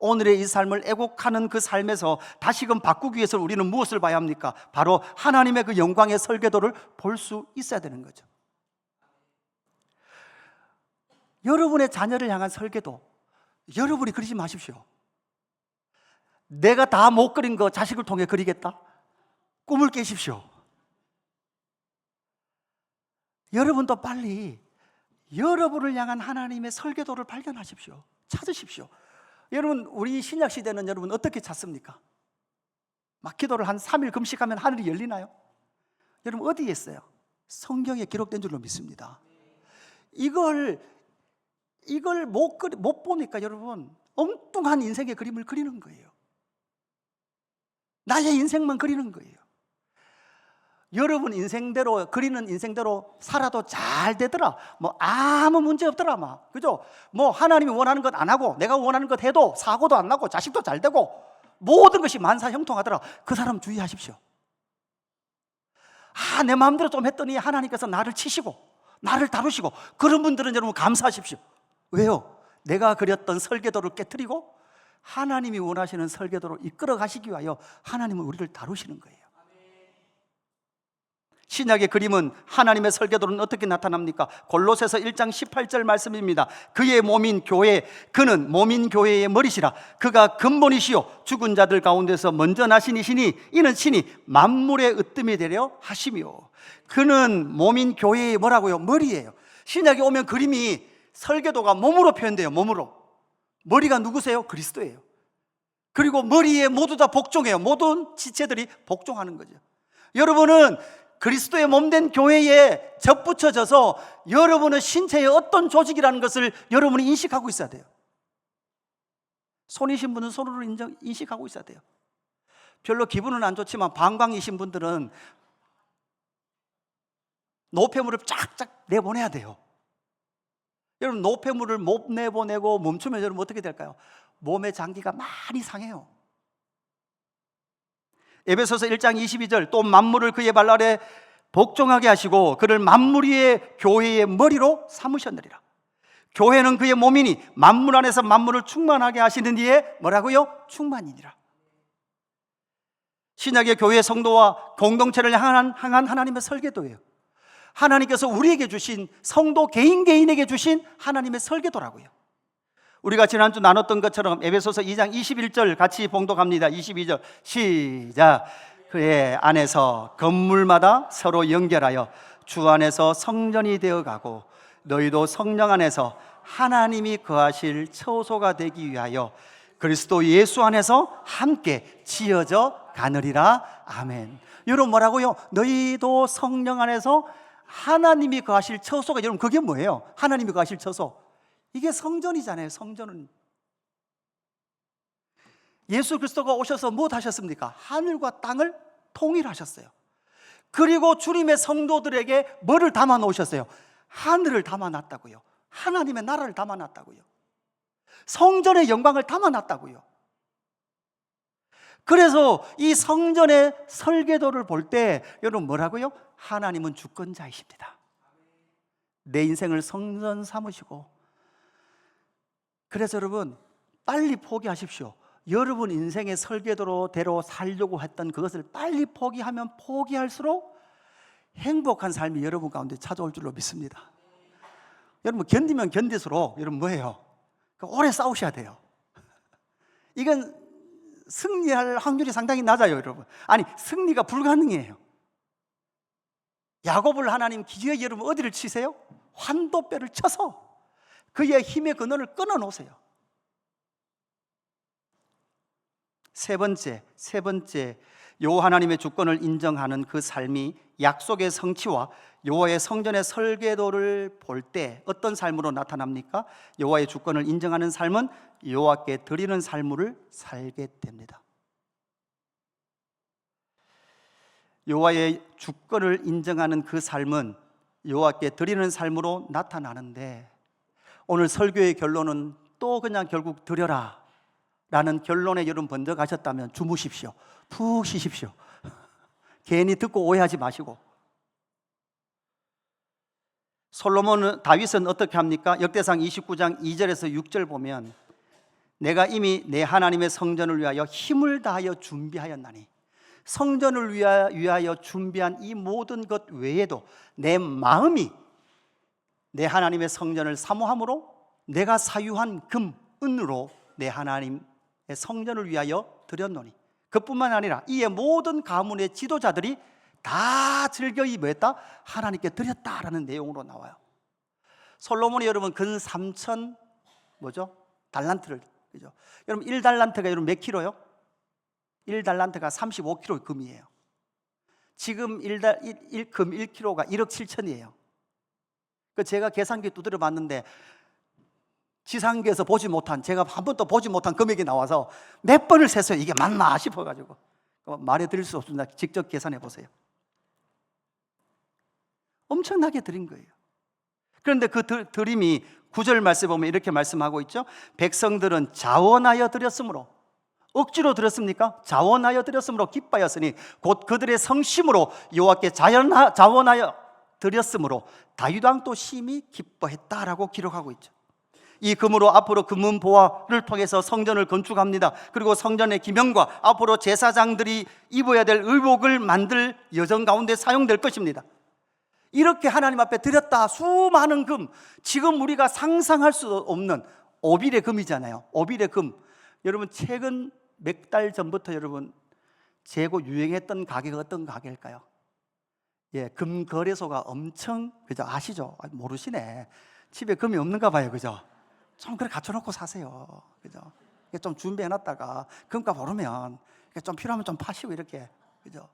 오늘의 이 삶을 애곡하는 그 삶에서 다시금 바꾸기 위해서 우리는 무엇을 봐야 합니까? 바로 하나님의 그 영광의 설계도를 볼 수 있어야 되는 거죠. 여러분의 자녀를 향한 설계도 여러분이 그리지 마십시오. 내가 다 못 그린 거 자식을 통해 그리겠다? 꿈을 깨십시오. 여러분도 빨리 여러분을 향한 하나님의 설계도를 발견하십시오. 찾으십시오. 여러분, 우리 신약 시대는 여러분 어떻게 찾습니까? 막 기도를 한 3일 금식하면 하늘이 열리나요? 여러분 어디에 있어요? 성경에 기록된 줄로 믿습니다. 이걸 못 보니까 여러분 엉뚱한 인생의 그림을 그리는 거예요. 나의 인생만 그리는 거예요. 여러분 인생대로, 그리는 인생대로 살아도 잘 되더라. 뭐 아무 문제 없더라. 막. 그죠? 뭐 하나님이 원하는 것 안 하고 내가 원하는 것 해도 사고도 안 나고 자식도 잘 되고 모든 것이 만사형통하더라. 그 사람 주의하십시오. 내 마음대로 좀 했더니 하나님께서 나를 치시고 나를 다루시고, 그런 분들은 여러분 감사하십시오. 왜요? 내가 그렸던 설계도를 깨트리고 하나님이 원하시는 설계도로 이끌어 가시기 위하여 하나님은 우리를 다루시는 거예요. 신약의 그림은 하나님의 설계도는 어떻게 나타납니까? 골로새서 1장 18절 말씀입니다. 그의 몸인 교회, 그는 몸인 교회의 머리시라. 그가 근본이시요 죽은 자들 가운데서 먼저 나신 이시니 이는 친히 만물의 으뜸이 되려 하시며. 그는 몸인 교회의 뭐라고요? 머리예요. 신약에 오면 그림이, 설계도가 몸으로 표현돼요. 몸으로. 머리가 누구세요? 그리스도예요. 그리고 머리에 모두 다 복종해요. 모든 지체들이 복종하는 거죠. 여러분은 그리스도의 몸된 교회에 접붙여져서 여러분의 신체의 어떤 조직이라는 것을 여러분이 인식하고 있어야 돼요. 손이신 분은 손으로 인식하고 있어야 돼요. 별로 기분은 안 좋지만 방광이신 분들은 노폐물을 쫙쫙 내보내야 돼요. 여러분 노폐물을 못 내보내고 멈추면 여러분 어떻게 될까요? 몸의 장기가 많이 상해요. 에베소서 1장 22절, 또 만물을 그의 발 아래 복종하게 하시고 그를 만물 위의 교회의 머리로 삼으셨느니라. 교회는 그의 몸이니 만물 안에서 만물을 충만하게 하시는 이에 뭐라고요? 충만이니라. 신약의 교회 성도와 공동체를 향한 하나님의 설계도예요. 하나님께서 우리에게 주신, 성도 개인에게 주신 하나님의 설계도라고요. 우리가 지난주 나눴던 것처럼 에베소서 2장 21절 같이 봉독합니다. 22절 시작. 그의 안에서 건물마다 서로 연결하여 주 안에서 성전이 되어가고 너희도 성령 안에서 하나님이 거하실 처소가 되기 위하여 그리스도 예수 안에서 함께 지어져 가느리라. 아멘. 여러분 뭐라고요? 너희도 성령 안에서 하나님이 거하실 처소가, 여러분 그게 뭐예요? 하나님이 거하실 처소, 이게 성전이잖아요. 성전은 예수 그리스도가 오셔서 무엇 하셨습니까? 하늘과 땅을 통일하셨어요. 그리고 주님의 성도들에게 뭐를 담아 놓으셨어요? 하늘을 담아 놨다고요. 하나님의 나라를 담아 놨다고요. 성전의 영광을 담아 놨다고요. 그래서 이 성전의 설계도를 볼 때 여러분 뭐라고요? 하나님은 주권자이십니다. 내 인생을 성전 삼으시고, 그래서 여러분 빨리 포기하십시오. 여러분 인생의 설계도대로 살려고 했던 그것을 빨리 포기하면 포기할수록 행복한 삶이 여러분 가운데 찾아올 줄로 믿습니다. 여러분 견디면 견딜수록 여러분 뭐예요? 오래 싸우셔야 돼요. 이건 승리할 확률이 상당히 낮아요, 여러분. 아니, 승리가 불가능해요. 야곱을 하나님 기회에 여러분 어디를 치세요? 환도뼈를 쳐서 그의 힘의 근원을 끊어 놓으세요. 세 번째, 여호와 하나님의 주권을 인정하는 그 삶이 약속의 성취와 여호와의 성전의 설계도를 볼 때 어떤 삶으로 나타납니까? 여호와의 주권을 인정하는 삶은 여호와께 드리는 삶을 살게 됩니다. 여호와의 주권을 인정하는 그 삶은 여호와께 드리는 삶으로 나타나는데, 오늘 설교의 결론은 또 그냥 결국 드려라 라는 결론에 여러분 먼저 가셨다면 주무십시오. 푹 쉬십시오. 괜히 듣고 오해하지 마시고. 다윗은 어떻게 합니까? 역대상 29장 2절에서 6절 보면 내가 이미 내 하나님의 성전을 위하여 힘을 다하여 준비하였나니, 성전을 위하여 준비한 이 모든 것 외에도 내 마음이 내 하나님의 성전을 사모함으로 내가 사유한 금, 은으로 내 하나님의 성전을 위하여 드렸노니, 그뿐만 아니라 이에 모든 가문의 지도자들이 다 즐거이 뭐했다? 하나님께 드렸다라는 내용으로 나와요. 솔로몬이 여러분 근 3천 달란트를, 그죠? 여러분 1달란트가 여러분 몇 킬로요? 1달란트가 35kg 금이에요. 지금 금 1kg가 1억 7천이에요. 제가 계산기 두드려 봤는데 지상계에서 보지 못한, 제가 한 번도 보지 못한 금액이 나와서 몇 번을 셌어요. 이게 맞나 싶어가지고 말해드릴 수 없습니다. 직접 계산해 보세요. 엄청나게 드린 거예요. 그런데 그 드림이 9절 말씀에 보면 이렇게 말씀하고 있죠. 백성들은 자원하여 드렸으므로, 억지로 드렸습니까? 자원하여 드렸으므로 기뻐하였으니 곧 그들의 성심으로 여호와께 자원하여 드렸으므로 다윗 왕도 심히 기뻐했다라고 기록하고 있죠. 이 금으로 앞으로 금은 보화를 통해서 성전을 건축합니다. 그리고 성전의 기명과 앞으로 제사장들이 입어야 될 의복을 만들 여정 가운데 사용될 것입니다. 이렇게 하나님 앞에 드렸다. 수많은 금, 지금 우리가 상상할 수 없는 오빌의 금이잖아요. 오빌의 금. 여러분 최근 몇 달 전부터 여러분 재고 유행했던 가게가 어떤 가게일까요? 예, 금 거래소가 엄청, 그죠? 아시죠? 모르시네. 집에 금이 없는가 봐요, 그죠? 좀 그래 갖춰놓고 사세요, 그죠? 좀 준비해놨다가 금값 오르면 좀 필요하면 좀 파시고 이렇게, 그죠?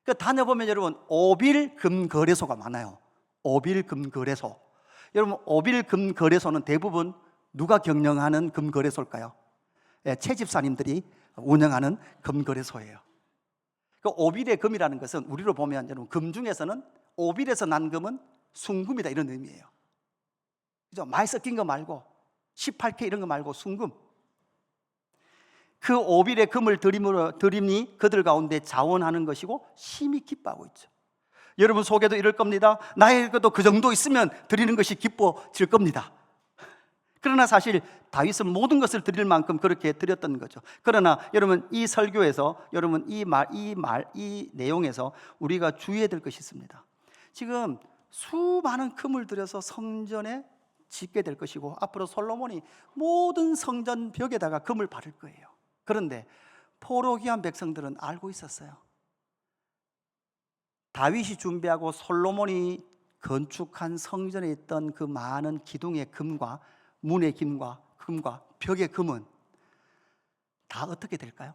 그 다녀보면 여러분 오빌 금 거래소가 많아요. 오빌 금 거래소. 여러분 오빌 금 거래소는 대부분 누가 경영하는 금 거래소일까요? 예, 채집사님들이 운영하는 금 거래소예요. 그 오빌의 금이라는 것은 우리로 보면 여러분 금 중에서는 오빌에서 난 금은 순금이다 이런 의미예요. 그죠? 많이 섞인 거 말고 18K 이런 거 말고 순금. 그 오빌의 금을 드림이 그들 가운데 자원하는 것이고 심히 기뻐하고 있죠. 여러분 속에도 이럴 겁니다. 나에게도 그 정도 있으면 드리는 것이 기뻐질 겁니다. 그러나 사실 다윗은 모든 것을 드릴 만큼 그렇게 드렸던 거죠. 그러나 여러분 이 설교에서 여러분 이 내용에서 우리가 주의해야 될 것이 있습니다. 지금 수많은 금을 들여서 성전에 짓게 될 것이고 앞으로 솔로몬이 모든 성전 벽에다가 금을 바를 거예요. 그런데 포로기한 백성들은 알고 있었어요. 다윗이 준비하고 솔로몬이 건축한 성전에 있던 그 많은 기둥의 금과 문의 금과 벽의 금은 다 어떻게 될까요?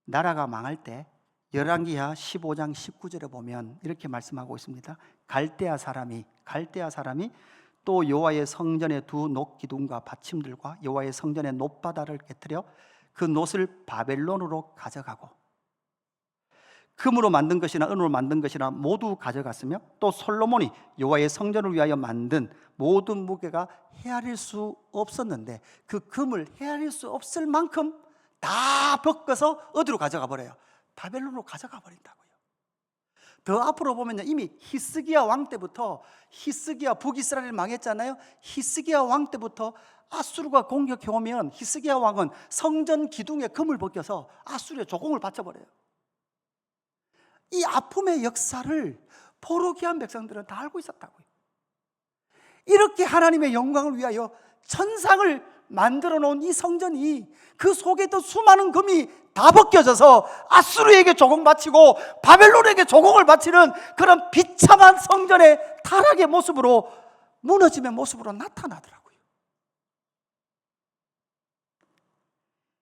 나라가 망할 때 열왕기하 15장 19절에 보면 이렇게 말씀하고 있습니다. 갈대아 사람이 또 여호와의 성전의 두 녹기둥과 받침들과 여호와의 성전의 놋바다를 깨뜨려 그 놋을 바벨론으로 가져가고 금으로 만든 것이나 은으로 만든 것이나 모두 가져갔으며 또 솔로몬이 여호와의 성전을 위하여 만든 모든 무게가 헤아릴 수 없었는데 그 금을 헤아릴 수 없을 만큼 다 벗겨서 어디로 가져가 버려요? 바벨론으로 가져가 버린다고요. 더 앞으로 보면 이미 히스기야 왕 때부터, 히스기야 북이스라엘 망했잖아요. 히스기야 왕 때부터 아수르가 공격해 오면 히스기야 왕은 성전 기둥에 금을 벗겨서 아수르의 조공을 바쳐버려요. 이 아픔의 역사를 포로기한 백성들은 다 알고 있었다고요. 이렇게 하나님의 영광을 위하여 천상을 만들어 놓은 이 성전이 그 속에 또 수많은 금이 다 벗겨져서 아수르에게 조공 바치고 바벨론에게 조공을 바치는 그런 비참한 성전의 타락의 모습으로, 무너짐의 모습으로 나타나더라고요.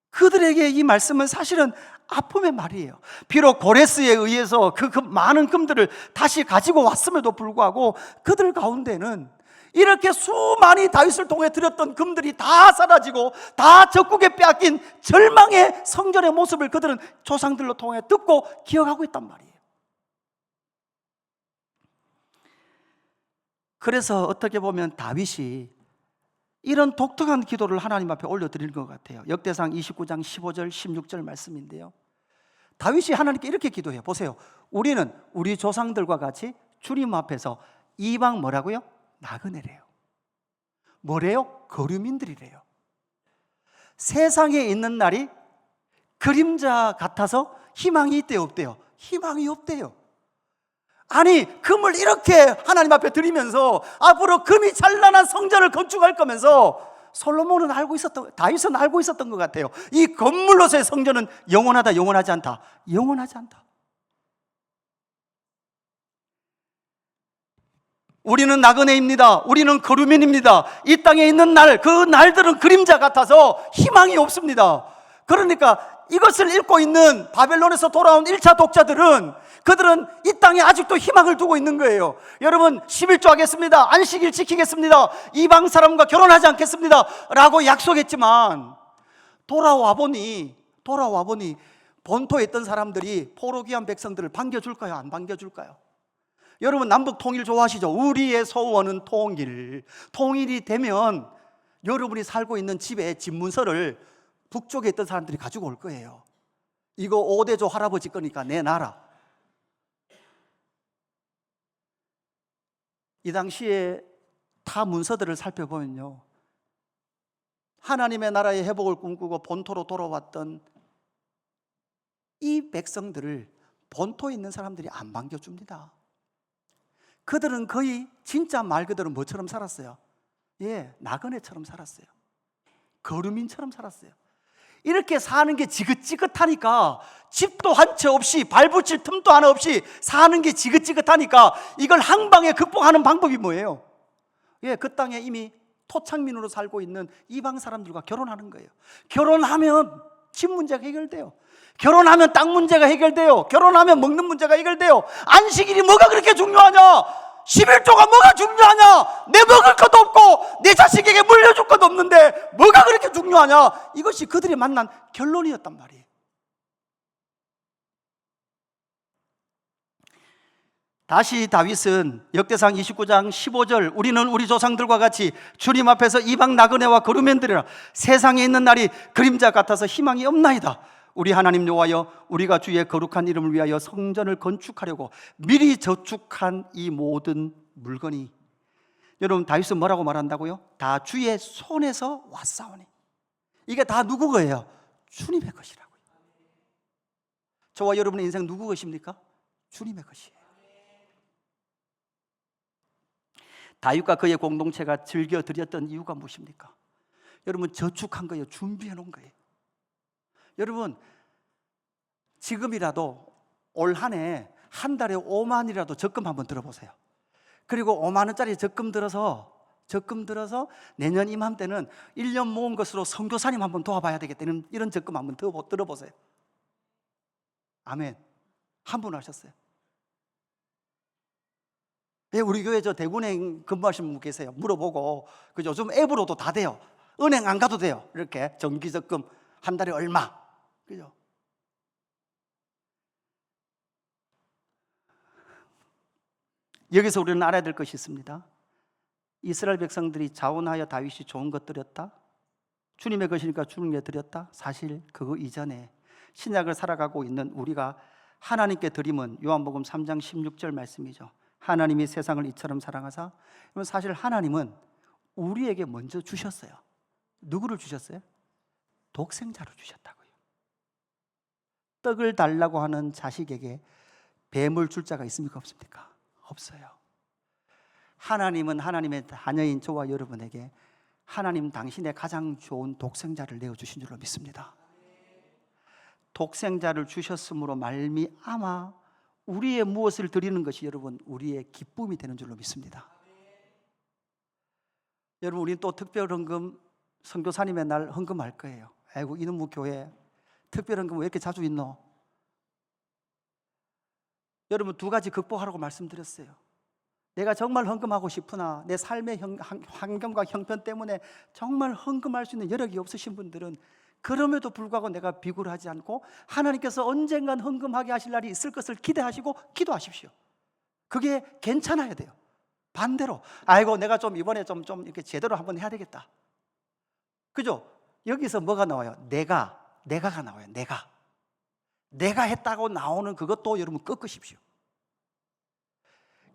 그들에게 이 말씀은 사실은 아픔의 말이에요. 비록 고레스에 의해서 그 많은 금들을 다시 가지고 왔음에도 불구하고 그들 가운데는 이렇게 수많이 다윗을 통해 드렸던 금들이 다 사라지고 다 적국에 빼앗긴 절망의 성전의 모습을 그들은 조상들로 통해 듣고 기억하고 있단 말이에요. 그래서 어떻게 보면 다윗이 이런 독특한 기도를 하나님 앞에 올려드리는 것 같아요. 역대상 29장 15절 16절 말씀인데요, 다윗이 하나님께 이렇게 기도해요. 보세요. 우리는 우리 조상들과 같이 주님 앞에서 이방 뭐라고요? 나그네래요. 뭐래요? 거류민들이래요. 세상에 있는 날이 그림자 같아서 희망이 있대요, 없대요? 희망이 없대요. 아니, 금을 이렇게 하나님 앞에 드리면서 앞으로 금이 찬란한 성전을 건축할 거면서 솔로몬은 알고 있었던, 다윗은 알고 있었던 것 같아요. 이 건물로서의 성전은 영원하다, 영원하지 않다. 영원하지 않다. 우리는 나그네입니다. 우리는 거류민입니다. 이 땅에 있는 날, 그 날들은 그림자 같아서 희망이 없습니다. 그러니까 이것을 읽고 있는 바벨론에서 돌아온 1차 독자들은, 그들은 이 땅에 아직도 희망을 두고 있는 거예요. 여러분 11조 하겠습니다, 안식일 지키겠습니다, 이방 사람과 결혼하지 않겠습니다 라고 약속했지만 돌아와 보니 돌아와 보니 본토에 있던 사람들이 포로 귀한 백성들을 반겨줄까요? 안 반겨줄까요? 여러분, 남북 통일 좋아하시죠? 우리의 소원은 통일. 통일이 되면 여러분이 살고 있는 집에 집 문서를 북쪽에 있던 사람들이 가지고 올 거예요. 이거 오대조 할아버지 거니까 내놔라. 이 당시에 타 문서들을 살펴보면요, 하나님의 나라의 회복을 꿈꾸고 본토로 돌아왔던 이 백성들을 본토에 있는 사람들이 안 반겨줍니다. 그들은 거의 진짜 말 그대로 뭐처럼 살았어요? 나그네처럼 살았어요. 거류민처럼 살았어요. 이렇게 사는 게 지긋지긋하니까, 집도 한 채 없이 발붙일 틈도 하나 없이 사는 게 지긋지긋하니까 이걸 한 방에 극복하는 방법이 뭐예요? 그 땅에 이미 토착민으로 살고 있는 이방 사람들과 결혼하는 거예요. 결혼하면 집 문제가 해결돼요. 결혼하면 땅 문제가 해결돼요. 결혼하면 먹는 문제가 해결돼요. 안식일이 뭐가 그렇게 중요하냐? 11조가 뭐가 중요하냐? 내 먹을 것도 없고 내 자식에게 물려줄 것도 없는데 뭐가 그렇게 중요하냐? 이것이 그들이 만난 결론이었단 말이에요. 다시 다윗은 역대상 29장 15절, 우리는 우리 조상들과 같이 주님 앞에서 이방 나그네와 거류민들이라 세상에 있는 날이 그림자 같아서 희망이 없나이다. 우리 하나님 여호와여, 우리가 주의 거룩한 이름을 위하여 성전을 건축하려고 미리 저축한 이 모든 물건이, 여러분, 다윗은 뭐라고 말한다고요? 다 주의 손에서 왔사오니. 이게 다 누구 거예요? 주님의 것이라고요. 저와 여러분의 인생 누구 것입니까? 주님의 것이에요. 다윗과 그의 공동체가 즐겨 드렸던 이유가 무엇입니까? 여러분, 저축한 거예요. 준비해 놓은 거예요. 여러분, 지금이라도 올 한 해 한 달에 5만이라도 적금 한번 들어보세요. 그리고 5만 원짜리 적금 들어서 내년 이맘때는 1년 모은 것으로 선교사님 한번 도와봐야 되겠다는 이런 적금 한번 들어보세요. 아멘. 한 분 하셨어요. 우리 교회 저 대구은행 근무하시는 분 계세요. 물어보고, 그죠? 요즘 앱으로도 다 돼요. 은행 안 가도 돼요. 이렇게 정기적금 한 달에 얼마, 그죠? 여기서 우리는 알아야 될 것이 있습니다. 이스라엘 백성들이 자원하여 다윗이 좋은 것 드렸다, 주님의 것이니까 주님께 드렸다. 사실 그거 이전에 신약을 살아가고 있는 우리가 하나님께 드림은 요한복음 3장 16절 말씀이죠. 하나님이 세상을 이처럼 사랑하사. 사실 하나님은 우리에게 먼저 주셨어요. 누구를 주셨어요? 독생자로 주셨다고요. 떡을 달라고 하는 자식에게 뱀을 줄 자가 있습니까? 없습니까? 없어요. 하나님은 하나님의 자녀인 저와 여러분에게 하나님 당신의 가장 좋은 독생자를 내어주신 줄로 믿습니다. 독생자를 주셨으므로 말미암아 우리의 무엇을 드리는 것이 여러분 우리의 기쁨이 되는 줄로 믿습니다. 여러분, 우리는 또 특별 헌금, 선교사님의 날 헌금할 거예요. 아이고, 이놈의 교회 특별 헌금 왜 이렇게 자주 있노? 여러분, 두 가지 극복하라고 말씀드렸어요. 내가 정말 헌금하고 싶으나 내 삶의 환경과 형편 때문에 정말 헌금할 수 있는 여력이 없으신 분들은 그럼에도 불구하고 내가 비굴 하지 않고 하나님께서 언젠간 헌금하게 하실 날이 있을 것을 기대하시고 기도하십시오. 그게 괜찮아야 돼요. 반대로 아이고, 내가 좀 이번에 좀 이렇게 제대로 한번 해야 되겠다, 그죠? 여기서 뭐가 나와요? 내가가 나와요. 내가 했다고 나오는 그것도 여러분 꺾으십시오.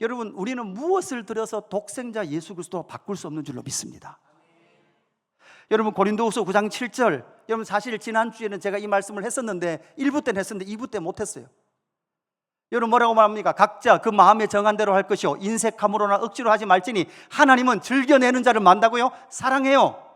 여러분, 우리는 무엇을 들여서 독생자 예수 그리스도로 바꿀 수 없는 줄로 믿습니다. 여러분, 고린도후서 9장 7절, 여러분 사실 지난주에는 제가 이 말씀을 했었는데 1부 때는 했었는데 2부 때 못했어요. 여러분, 뭐라고 말합니까? 각자 그 마음에 정한 대로 할 것이요 인색함으로나 억지로 하지 말지니 하나님은 즐겨내는 자를 만다고요? 사랑해요.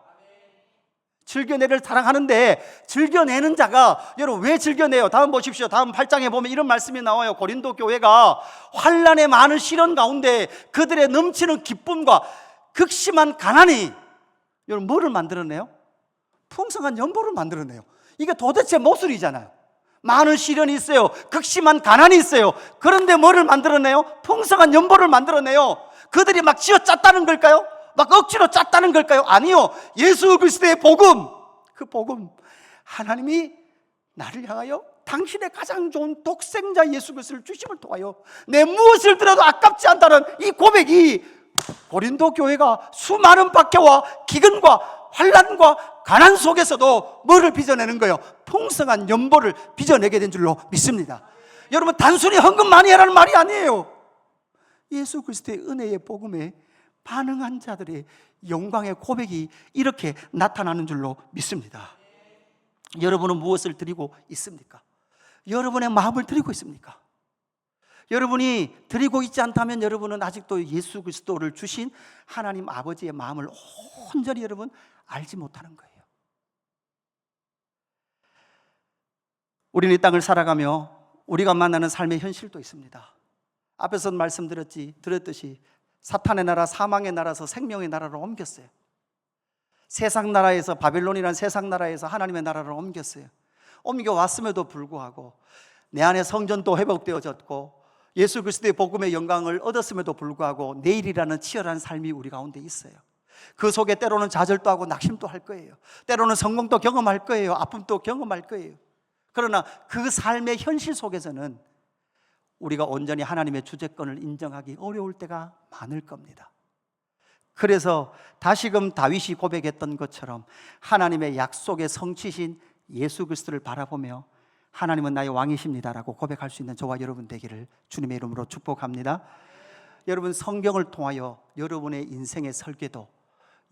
즐겨내를 사랑하는데 즐겨내는 자가, 여러분 왜 즐겨내요? 다음 보십시오. 다음 8장에 보면 이런 말씀이 나와요. 고린도 교회가 환난의 많은 시련 가운데 그들의 넘치는 기쁨과 극심한 가난이 여러분 뭐를 만들어내요? 풍성한 연보를 만들어내요. 이게 도대체 모순이잖아요. 많은 시련이 있어요. 극심한 가난이 있어요. 그런데 뭐를 만들어내요? 풍성한 연보를 만들어내요. 그들이 막 쥐어짰다는 걸까요? 막 억지로 짰다는 걸까요? 아니요. 예수 그리스도의 복음, 그 복음, 하나님이 나를 향하여 당신의 가장 좋은 독생자 예수 그리스도를 주심을 통하여 내 무엇을 들어도 아깝지 않다는 이 고백이 고린도 교회가 수많은 박해와 기근과 환난과 가난 속에서도 뭐를 빚어내는 거예요? 풍성한 연보를 빚어내게 된 줄로 믿습니다. 여러분, 단순히 헌금 많이 해라는 말이 아니에요. 예수 그리스도의 은혜의 복음에 반응한 자들의 영광의 고백이 이렇게 나타나는 줄로 믿습니다. 여러분은 무엇을 드리고 있습니까? 여러분의 마음을 드리고 있습니까? 여러분이 드리고 있지 않다면 여러분은 아직도 예수 그리스도를 주신 하나님 아버지의 마음을 온전히 여러분 알지 못하는 거예요. 우리는 이 땅을 살아가며 우리가 만나는 삶의 현실도 있습니다. 앞에서 들었듯이 사탄의 나라, 사망의 나라에서 생명의 나라로 옮겼어요. 세상 나라에서, 바벨론이라는 세상 나라에서 하나님의 나라를 옮겼어요. 옮겨왔음에도 불구하고 내 안에 성전도 회복되어졌고 예수 그리스도의 복음의 영광을 얻었음에도 불구하고 내일이라는 치열한 삶이 우리 가운데 있어요. 그 속에 때로는 좌절도 하고 낙심도 할 거예요. 때로는 성공도 경험할 거예요. 아픔도 경험할 거예요. 그러나 그 삶의 현실 속에서는 우리가 온전히 하나님의 주재권을 인정하기 어려울 때가 많을 겁니다. 그래서 다시금 다윗이 고백했던 것처럼 하나님의 약속의 성취신 예수 그리스도를 바라보며 하나님은 나의 왕이십니다라고 고백할 수 있는 저와 여러분 되기를 주님의 이름으로 축복합니다. 여러분, 성경을 통하여 여러분의 인생의 설계도,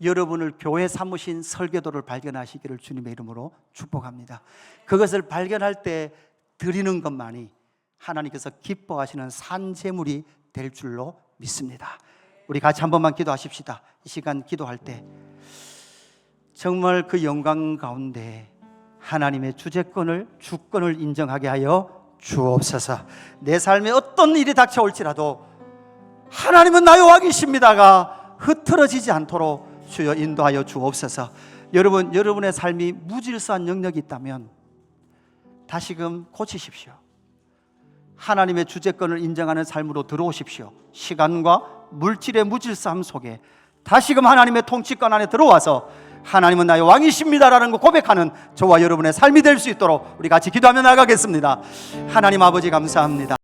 여러분을 교회 삼으신 설계도를 발견하시기를 주님의 이름으로 축복합니다. 그것을 발견할 때 드리는 것만이 하나님께서 기뻐하시는 산제물이 될 줄로 믿습니다. 우리 같이 한 번만 기도하십시다. 이 시간 기도할 때 정말 그 영광 가운데 하나님의 주재권을, 주권을 인정하게 하여 주옵소서. 내 삶에 어떤 일이 닥쳐올지라도 하나님은 나의 왕이십니다가 흐트러지지 않도록 주여 인도하여 주옵소서. 여러분의 삶이 무질서한 영역이 있다면 다시금 고치십시오. 하나님의 주재권을 인정하는 삶으로 들어오십시오. 시간과 물질의 무질서함 속에 다시금 하나님의 통치권 안에 들어와서 하나님은 나의 왕이십니다라는 거 고백하는 저와 여러분의 삶이 될 수 있도록 우리 같이 기도하며 나가겠습니다. 하나님 아버지 감사합니다.